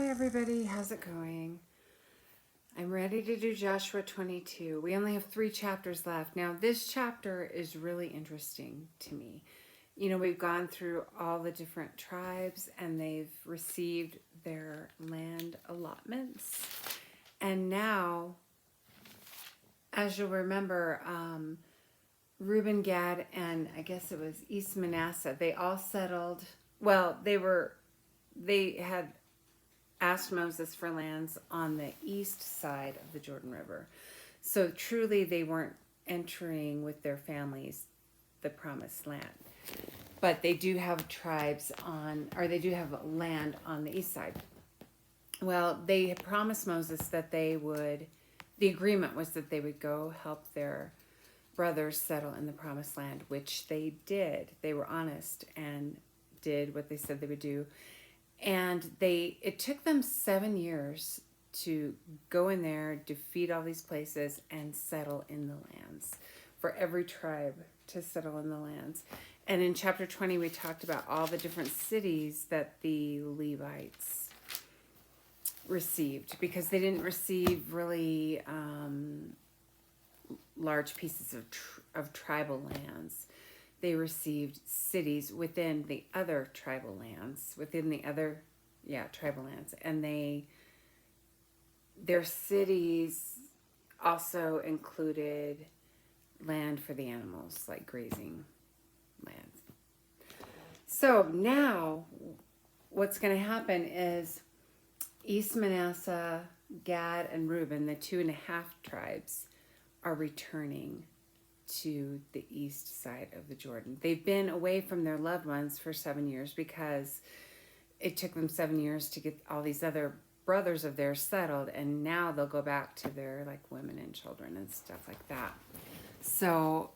everybody, how's it going? I'm ready to do Joshua 22. We only have 3 chapters left. Now, this chapter is really interesting to me. You know, we've gone through all the different tribes and they've received their land allotments. And now, as you'll remember, Reuben, Gad, and I guess it was East Manasseh, they all settled. Well, they had asked Moses for lands on the east side of the Jordan River. So truly they weren't entering with their families the promised land. But they do have tribes they do have land on the east side. Well, they had promised Moses that the agreement was that they would go help their brothers settle in the promised land, which they did. They were honest and did what they said they would do. And it took them 7 years to go in there, defeat all these places, and settle in the lands. For every tribe to settle in the lands. And in chapter 20, we talked about all the different cities that the Levites received, because they didn't receive really large pieces of tribal lands. They received cities within the other tribal lands, tribal lands. And their cities also included land for the animals, like grazing lands. So now what's going to happen is East Manasseh, Gad, and Reuben, the 2.5 tribes, are returning to the east side of the Jordan. They've been away from their loved ones for 7 years because it took them 7 years to get all these other brothers of theirs settled, and now they'll go back to their women and children and stuff like that. So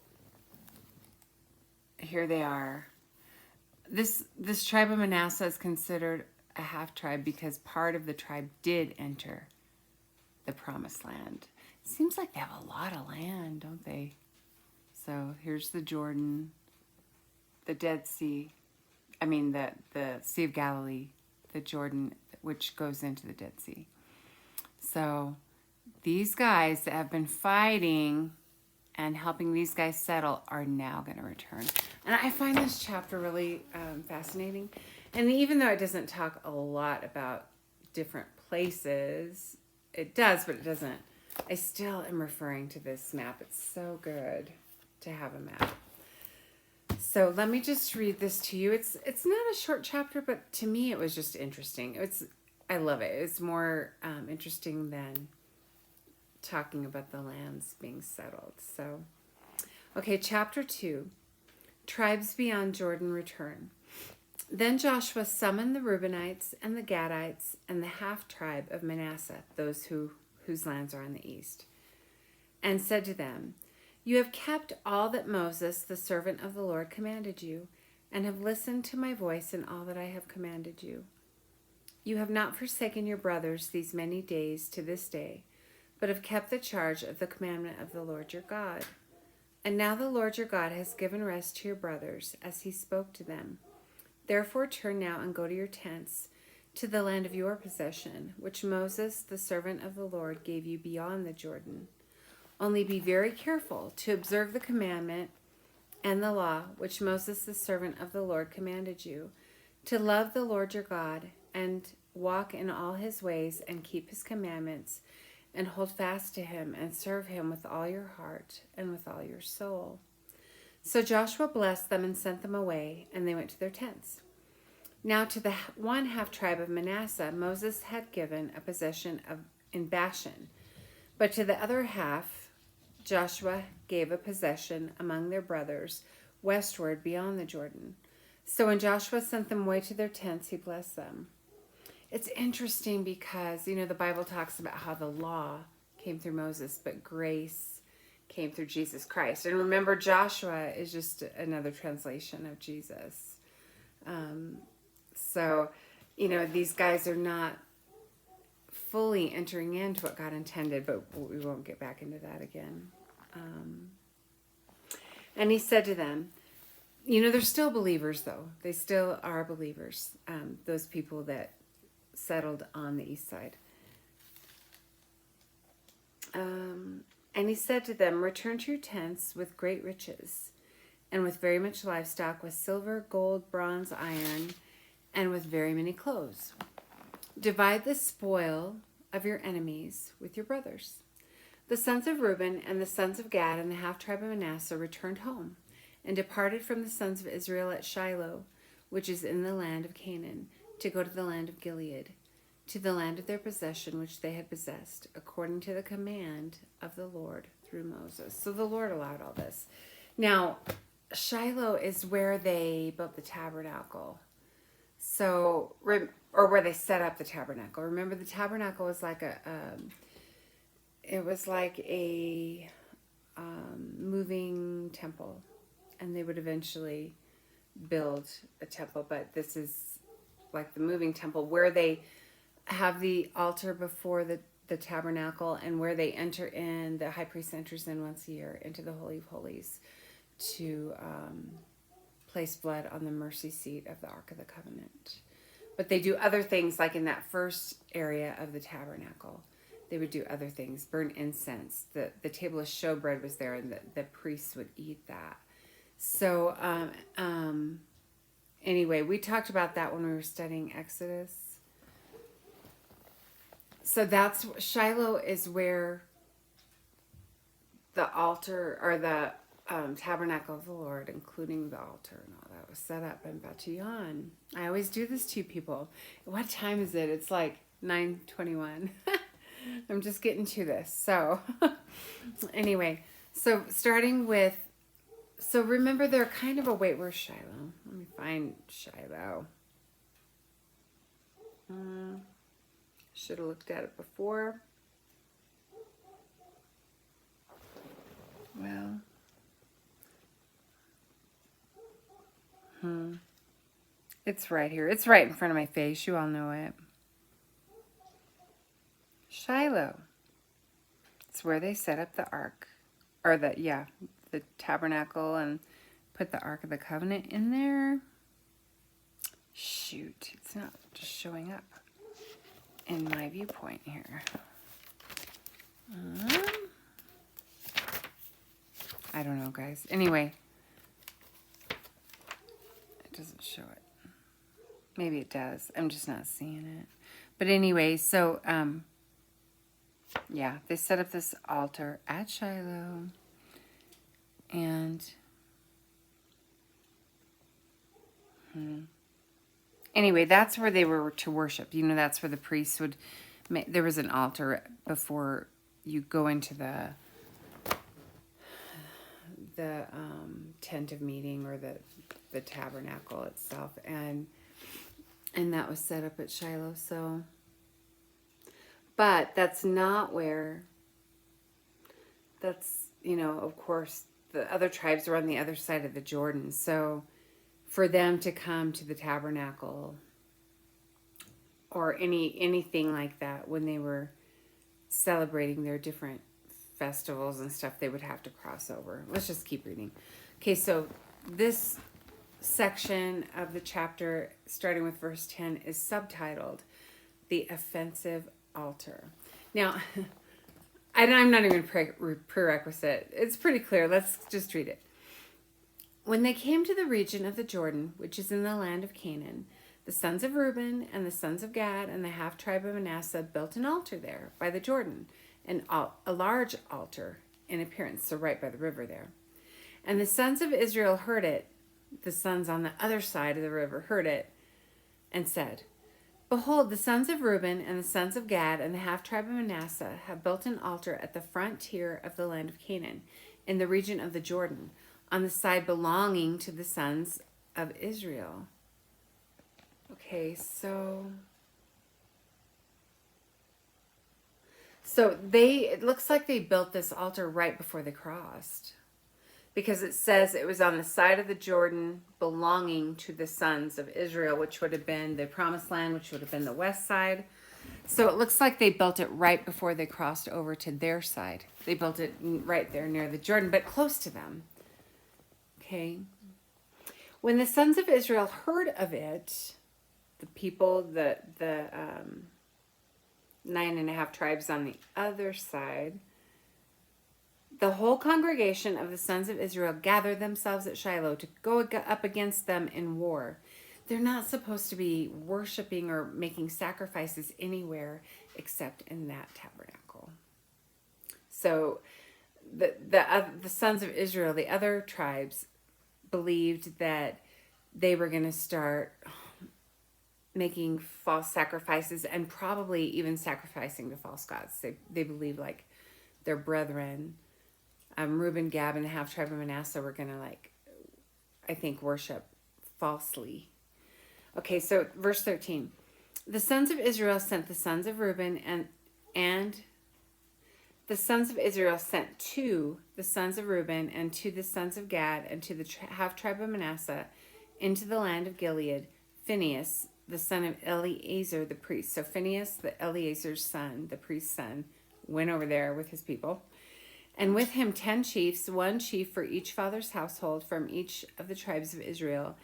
here they are. This tribe of Manasseh is considered a half tribe because part of the tribe did enter the promised land. It seems like they have a lot of land, don't they? So here's the Jordan, the Dead Sea, the Sea of Galilee, the Jordan, which goes into the Dead Sea. So these guys that have been fighting and helping these guys settle are now going to return. And I find this chapter really fascinating. And even though it doesn't talk a lot about different places, it does, but it doesn't. I still am referring to this map. It's so good to have a map. So let me just read this to you. It's not a short chapter, but to me it was just interesting. I love it. It's more interesting than talking about the lands being settled. So, okay, chapter 2. Tribes beyond Jordan return. Then Joshua summoned the Reubenites and the Gadites and the half tribe of Manasseh, those whose lands are on the east, and said to them, "You have kept all that Moses, the servant of the Lord, commanded you, and have listened to my voice in all that I have commanded you. You have not forsaken your brothers these many days to this day, but have kept the charge of the commandment of the Lord your God. And now the Lord your God has given rest to your brothers, as he spoke to them. Therefore turn now and go to your tents, to the land of your possession, which Moses, the servant of the Lord, gave you beyond the Jordan. Only be very careful to observe the commandment and the law which Moses, the servant of the Lord, commanded you, to love the Lord your God and walk in all his ways and keep his commandments and hold fast to him and serve him with all your heart and with all your soul." So Joshua blessed them and sent them away, and they went to their tents. Now to the 1/2 tribe of Manasseh, Moses had given a possession in Bashan, but to the other half, Joshua gave a possession among their brothers westward beyond the Jordan. So when Joshua sent them away to their tents, he blessed them. It's interesting because, the Bible talks about how the law came through Moses, but grace came through Jesus Christ. And remember, Joshua is just another translation of Jesus. So, these guys are not fully entering into what God intended, but we won't get back into that again. And he said to them, they're still believers, though. They still are believers, those people that settled on the east side. And he said to them, return to your tents with great riches, and with very much livestock, with silver, gold, bronze, iron, and with very many clothes. Divide the spoil of your enemies with your brothers. The sons of Reuben and the sons of Gad and the half-tribe of Manasseh returned home, and departed from the sons of Israel at Shiloh, which is in the land of Canaan, to go to the land of Gilead, to the land of their possession which they had possessed, according to the command of the Lord through Moses. So the Lord allowed all this. Now, Shiloh is where they built the tabernacle. So, or where they set up the tabernacle. Remember, the tabernacle was like a moving temple, and they would eventually build a temple. But this is like the moving temple where they have the altar before the tabernacle, and where they enter in, the high priest enters in once a year into the Holy of Holies to place blood on the mercy seat of the Ark of the Covenant. But they do other things, like in that first area of the tabernacle. They would do other things, burn incense. The table of showbread was there, and the priests would eat that. So anyway, we talked about that when we were studying Exodus. So that's Shiloh is where the altar, or the tabernacle of the Lord, including the altar and all that, was set up. I'm about to yawn. I always do this to you people. What time is it? It's like 9:21. I'm just getting to this. So anyway, so starting with, so remember they're kind of a, wait, where's Shiloh? Let me find Shiloh. Should have looked at it before. Well, it's right here. It's right in front of my face. You all know it. Shiloh. It's where they set up the ark, or the tabernacle, and put the Ark of the Covenant in there. Shoot, it's not just showing up in my viewpoint here. I don't know, guys. Anyway, it doesn't show it. Maybe it does. I'm just not seeing it. But anyway, so, yeah, they set up this altar at Shiloh. And anyway, that's where they were to worship. You know, that's where the priests would there was an altar before you go into the tent of meeting, or the tabernacle itself, and that was set up at Shiloh. So, but that's not where, that's, you know, of course the other tribes were on the other side of the Jordan. So for them to come to the tabernacle or anything like that, when they were celebrating their different festivals and stuff, they would have to cross over. Let's just keep reading. Okay, so this section of the chapter, starting with verse 10, is subtitled The Offensive Altar. Now, I'm not even prerequisite. It's pretty clear. Let's just read it. When they came to the region of the Jordan, which is in the land of Canaan, the sons of Reuben and the sons of Gad and the half-tribe of Manasseh built an altar there by the Jordan, a large altar in appearance, so right by the river there. And the sons of Israel heard it. The sons on the other side of the river heard it and said, Behold, the sons of Reuben and the sons of Gad and the half-tribe of Manasseh have built an altar at the frontier of the land of Canaan, in the region of the Jordan, on the side belonging to the sons of Israel. Okay, so it looks like they built this altar right before they crossed, because it says it was on the side of the Jordan belonging to the sons of Israel, which would have been the promised land, which would have been the west side. So it looks like they built it right before they crossed over to their side. They built it right there near the Jordan, but close to them. Okay. When the sons of Israel heard of it, the people, the 9.5 tribes on the other side. The whole congregation of the sons of Israel gathered themselves at Shiloh to go up against them in war. They're not supposed to be worshiping or making sacrifices anywhere except in that tabernacle. So the sons of Israel, the other tribes, believed that they were going to start making false sacrifices and probably even sacrificing to false gods. They believed like their brethren, Reuben, Gad, and the half tribe of Manasseh were going to, like, I think, worship falsely. Okay, so verse 13. The sons of Israel sent the sons of Reuben and the sons of Israel sent to the sons of Reuben and to the sons of Gad and to the half tribe of Manasseh into the land of Gilead, Phinehas, the son of Eleazar the priest. So Phinehas, the Eleazar's son, the priest's son, went over there with his people. And with him 10 chiefs, one chief for each father's household from each of the tribes of Israel.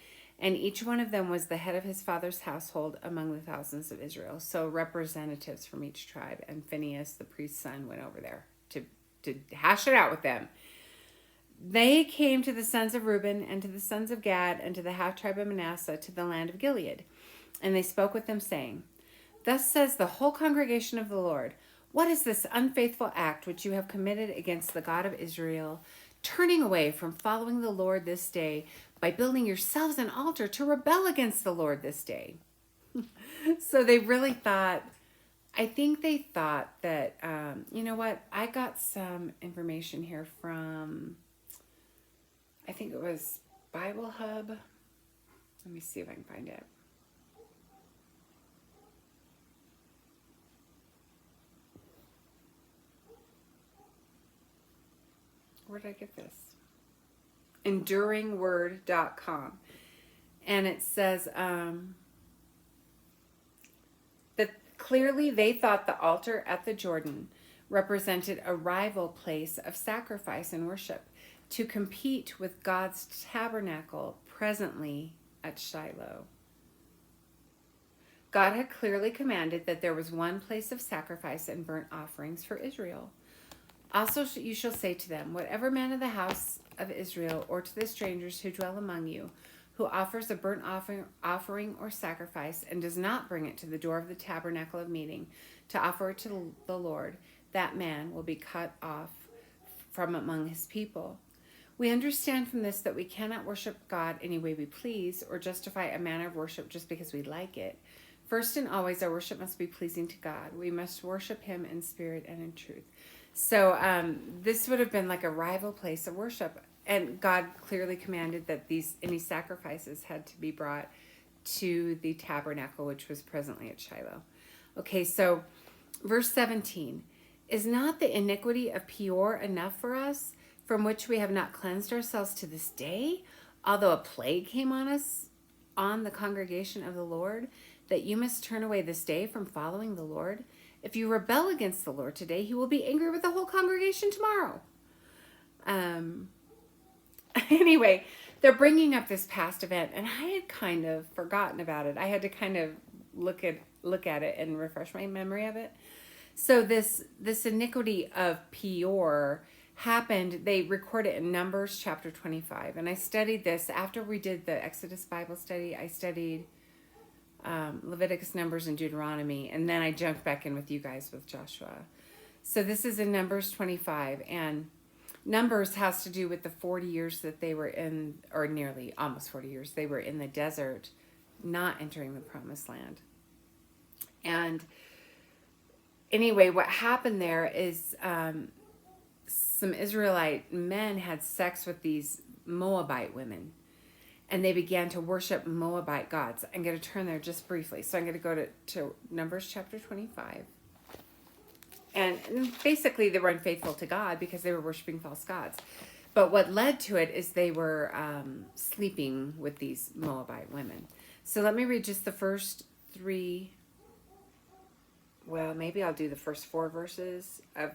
And each one of them was the head of his father's household among the thousands of Israel. So representatives from each tribe. And Phinehas, the priest's son, went over there to hash it out with them. They came to the sons of Reuben and to the sons of Gad and to the half tribe of Manasseh to the land of Gilead. And they spoke with them, saying, Thus says the whole congregation of the Lord, what is this unfaithful act which you have committed against the God of Israel, turning away from following the Lord this day by building yourselves an altar to rebel against the Lord this day? So they really thought, I think they thought that, you know what? I got some information here from, I think it was Bible Hub. Let me see if I can find it. Where did I get this? EnduringWord.com. And it says that clearly they thought the altar at the Jordan represented a rival place of sacrifice and worship to compete with God's tabernacle presently at Shiloh. God had clearly commanded that there was one place of sacrifice and burnt offerings for Israel. Also you shall say to them, whatever man of the house of Israel or to the strangers who dwell among you, who offers a burnt offering or sacrifice and does not bring it to the door of the tabernacle of meeting to offer it to the Lord, that man will be cut off from among his people. We understand from this that we cannot worship God any way we please or justify a manner of worship just because we like it. First and always, our worship must be pleasing to God. We must worship him in spirit and in truth. So this would have been like a rival place of worship. And God clearly commanded that any sacrifices had to be brought to the tabernacle, which was presently at Shiloh. Okay, so verse 17. Is not the iniquity of Peor enough for us, from which we have not cleansed ourselves to this day, although a plague came on us, on the congregation of the Lord, that you must turn away this day from following the Lord? If you rebel against the Lord today, he will be angry with the whole congregation tomorrow. Anyway, they're bringing up this past event, and I had kind of forgotten about it. I had to kind of look at it and refresh my memory of it. So this iniquity of Peor happened, they record it in Numbers chapter 25. And I studied this after we did the Exodus Bible study. I studied Leviticus, Numbers, and Deuteronomy, and then I jumped back in with you guys with Joshua. So this is in Numbers 25, and Numbers has to do with the 40 years that they were in, or nearly almost 40 years, they were in the desert, not entering the promised land. And anyway, what happened there is some Israelite men had sex with these Moabite women, and they began to worship Moabite gods. I'm going to turn there just briefly. So I'm going to go to Numbers chapter 25. And basically they were unfaithful to God because they were worshiping false gods. But what led to it is they were sleeping with these Moabite women. So let me read just the first three. Well, maybe I'll do the first 4 verses of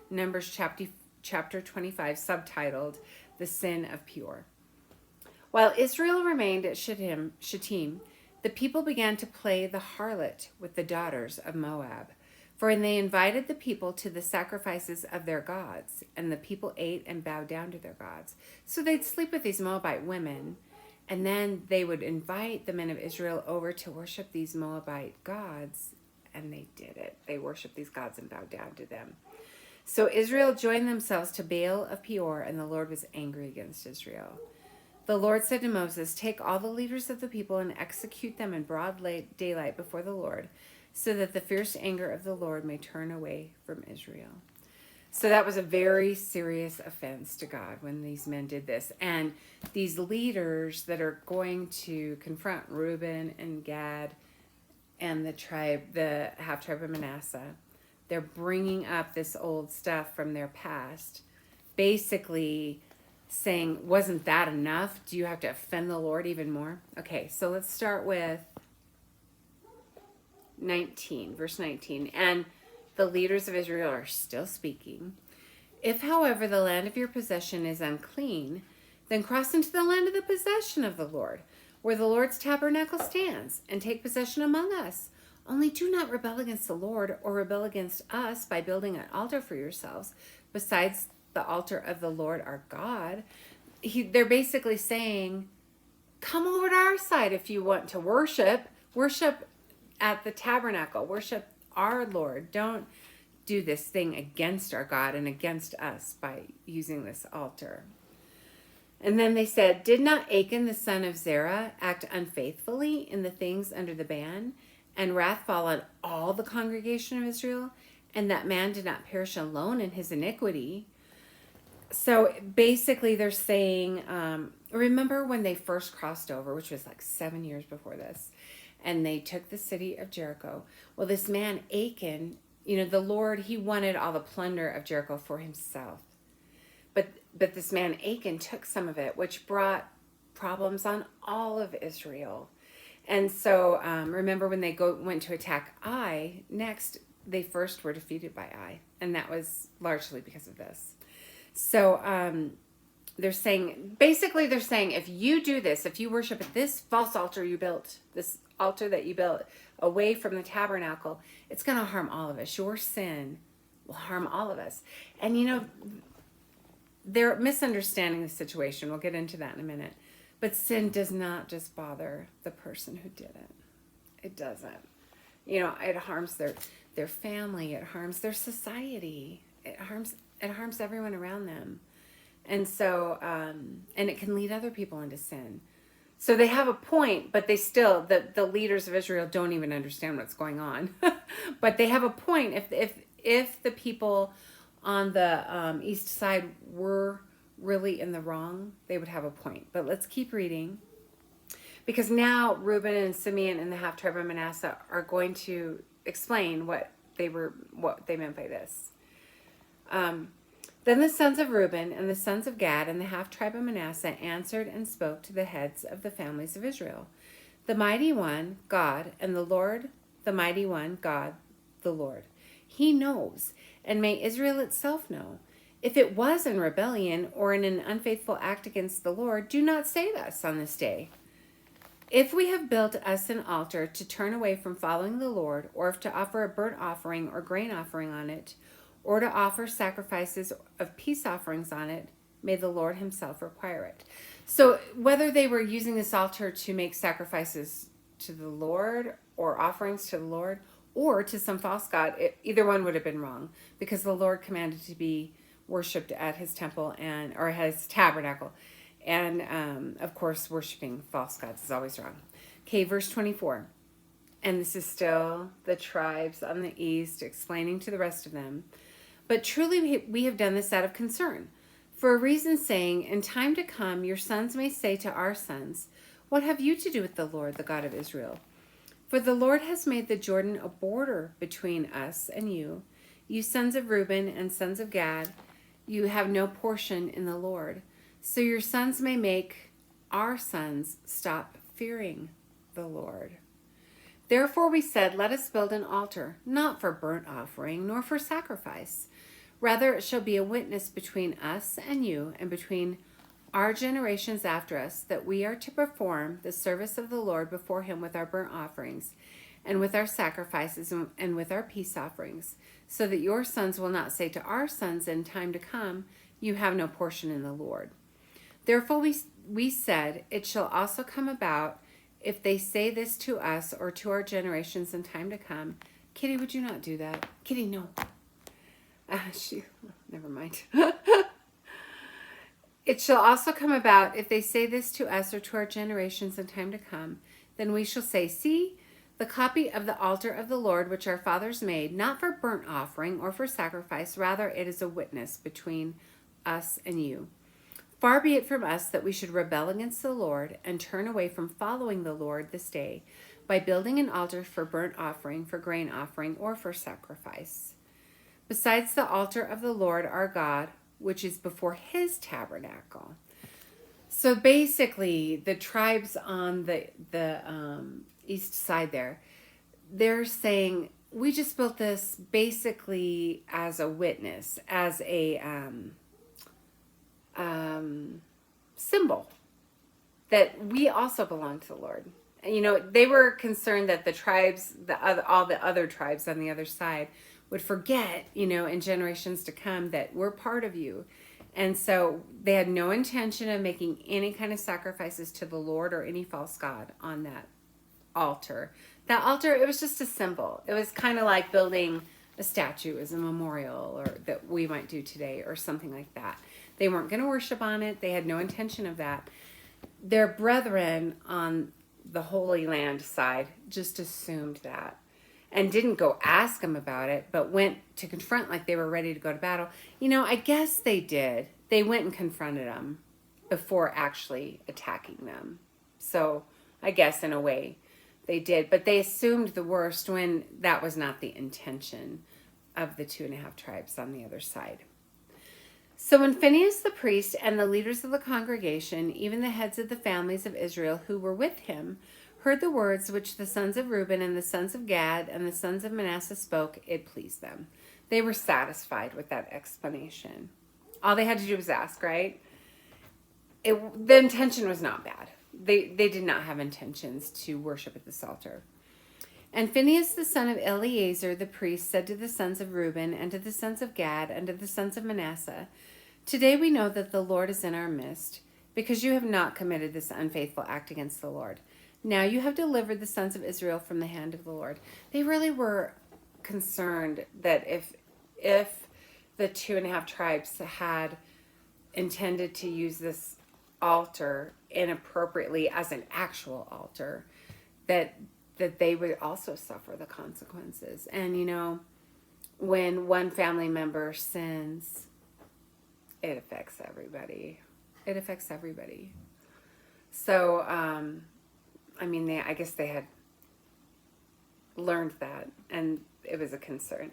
Numbers chapter 25, subtitled The Sin of Peor. While Israel remained at Shittim, the people began to play the harlot with the daughters of Moab. For they invited the people to the sacrifices of their gods, and the people ate and bowed down to their gods. So they'd sleep with these Moabite women, and then they would invite the men of Israel over to worship these Moabite gods, and they did it. They worshiped these gods and bowed down to them. So Israel joined themselves to Baal of Peor, and the Lord was angry against Israel. The Lord said to Moses, "Take all the leaders of the people and execute them in broad daylight before the Lord, so that the fierce anger of the Lord may turn away from Israel." So that was a very serious offense to God when these men did this. And these leaders that are going to confront Reuben and Gad and the half tribe of Manasseh, they're bringing up this old stuff from their past, basically saying, wasn't that enough? Do you have to offend the Lord even more? Okay, so let's start with 19, verse 19. And the leaders of Israel are still speaking. "If, however, the land of your possession is unclean, then cross into the land of the possession of the Lord, where the Lord's tabernacle stands, and take possession among us. Only do not rebel against the Lord or rebel against us by building an altar for yourselves, besides the altar of the Lord our God." They're basically saying, come over to our side if you want to worship. Worship at the tabernacle. Worship our Lord. Don't do this thing against our God and against us by using this altar. And then they said, "Did not Achan the son of Zerah act unfaithfully in the things under the ban, and wrath fall on all the congregation of Israel? And that man did not perish alone in his iniquity." So basically they're saying, remember when they first crossed over, which was like 7 years before this, and they took the city of Jericho. Well, this man Achan, the Lord, he wanted all the plunder of Jericho for himself. But this man Achan took some of it, which brought problems on all of Israel. And so remember when they went to attack Ai, next they first were defeated by Ai. And that was largely because of this. So they're saying, if you do this, if you worship at this false altar you built, this altar that you built away from the tabernacle, it's going to harm all of us. Your sin will harm all of us. And they're misunderstanding the situation. We'll get into that in a minute. But sin does not just bother the person who did it. It doesn't. It harms their family. It harms their society. It harms everyone around them. And so, and it can lead other people into sin. So they have a point, but they still, the leaders of Israel don't even understand what's going on. But they have a point. If the people on the east side were really in the wrong, they would have a point. But let's keep reading. Because now Reuben and Simeon and the half tribe of Manasseh are going to explain what they meant by this. Then the sons of Reuben and the sons of Gad and the half tribe of Manasseh answered and spoke to the heads of the families of Israel. "The mighty one, God, and the Lord, the mighty one, God, the Lord. He knows, and may Israel itself know. If it was in rebellion or in an unfaithful act against the Lord, do not save us on this day. If we have built us an altar to turn away from following the Lord, or if to offer a burnt offering or grain offering on it, or to offer sacrifices of peace offerings on it, may the Lord himself require it." So whether they were using this altar to make sacrifices to the Lord or offerings to the Lord or to some false god, either one would have been wrong, because the Lord commanded to be worshipped at his temple or his tabernacle. And of course, worshiping false gods is always wrong. Okay, verse 24. And this is still the tribes on the east explaining to the rest of them. "But truly we have done this out of concern, for a reason, saying, in time to come your sons may say to our sons, what have you to do with the Lord, the God of Israel? For the Lord has made the Jordan a border between us and you. You sons of Reuben and sons of Gad, you have no portion in the Lord. So your sons may make our sons stop fearing the Lord. Therefore we said, let us build an altar, not for burnt offering, nor for sacrifice. Rather it shall be a witness between us and you, and between our generations after us, that we are to perform the service of the Lord before him with our burnt offerings and with our sacrifices and with our peace offerings, so that your sons will not say to our sons in time to come, you have no portion in the Lord. Therefore we said, it shall also come about, if they say this to us or to our generations in time to come. Kitty, would you not do that? Kitty, no. Never mind. It shall also come about, if they say this to us or to our generations in time to come, then we shall say, see, the copy of the altar of the Lord, which our fathers made, not for burnt offering or for sacrifice, rather it is a witness between us and you. Far be it from us that we should rebel against the Lord and turn away from following the Lord this day by building an altar for burnt offering, for grain offering, or for sacrifice. Besides the altar of the Lord our God, which is before his tabernacle. So basically, the tribes on the east side there, they're saying, we just built this basically as a witness, as a symbol that we also belong to the Lord. And, you know, they were concerned that the tribes, all the other tribes on the other side would forget, you know, in generations to come that we're part of you. And so they had no intention of making any kind of sacrifices to the Lord or any false god on that altar. That altar, it was just a symbol. It was kind of like building a statue as a memorial, or that we might do today, or something like that. They weren't going to worship on it. They had no intention of that. Their brethren on the Holy Land side just assumed that and didn't go ask them about it, but went to confront like they were ready to go to battle. You know, I guess they did. They went and confronted them before actually attacking them. So I guess in a way they did, but they assumed the worst when that was not the intention of the 2.5 tribes on the other side. So when Phinehas the priest and the leaders of the congregation, even the heads of the families of Israel who were with him, heard the words which the sons of Reuben and the sons of Gad and the sons of Manasseh spoke, it pleased them. They were satisfied with that explanation. All they had to do was ask, right? The intention was not bad. They did not have intentions to worship at this altar. And Phinehas the son of Eleazar the priest said to the sons of Reuben and to the sons of Gad and to the sons of Manasseh, today we know that the Lord is in our midst, because you have not committed this unfaithful act against the Lord. Now you have delivered the sons of Israel from the hand of the Lord. They really were concerned that if the 2.5 tribes had intended to use this altar inappropriately as an actual altar, that they would also suffer the consequences. And, you know, when one family member sins, it affects everybody. It affects everybody. So, I mean, I guess they had learned that, and it was a concern.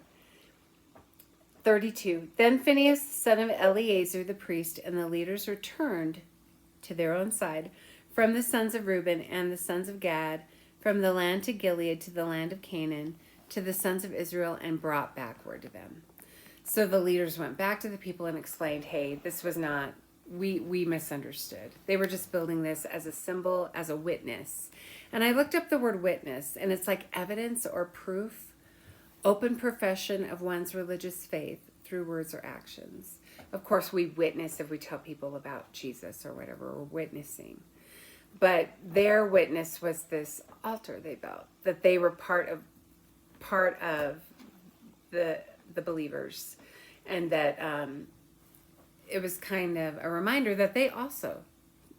32. Then Phinehas, the son of Eleazar the priest, and the leaders returned to their own side from the sons of Reuben and the sons of Gad, from the land to Gilead to the land of Canaan, to the sons of Israel, and brought back word to them. So the leaders went back to the people and explained, hey, this was not, we misunderstood. They were just building this as a symbol, as a witness. And I looked up the word witness, and it's like evidence or proof, open profession of one's religious faith through words or actions. Of course, we witness if we tell people about Jesus or whatever, we're witnessing. But their witness was this altar they built, that they were part of the believers, and that it was kind of a reminder that they also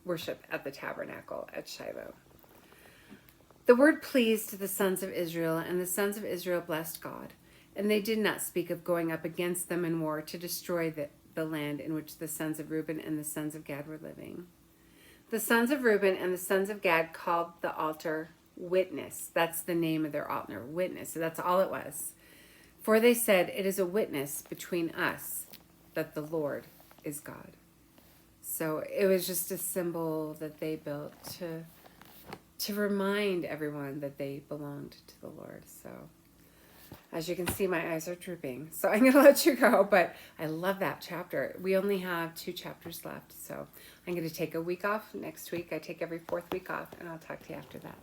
worship at the tabernacle at Shiloh. The word pleased the sons of Israel, and the sons of Israel blessed God, and they did not speak of going up against them in war to destroy the land in which the sons of Reuben and the sons of Gad were living. The sons of Reuben and the sons of Gad called the altar Witness. That's the name of their altar, Witness. So that's all it was. For they said, it is a witness between us that the Lord is God. So it was just a symbol that they built to remind everyone that they belonged to the Lord. So As you can see, my eyes are drooping. So I'm going to let you go, but I love that chapter. We only have 2 chapters left. So I'm going to take a week off next week. I take every 4th week off, and I'll talk to you after that.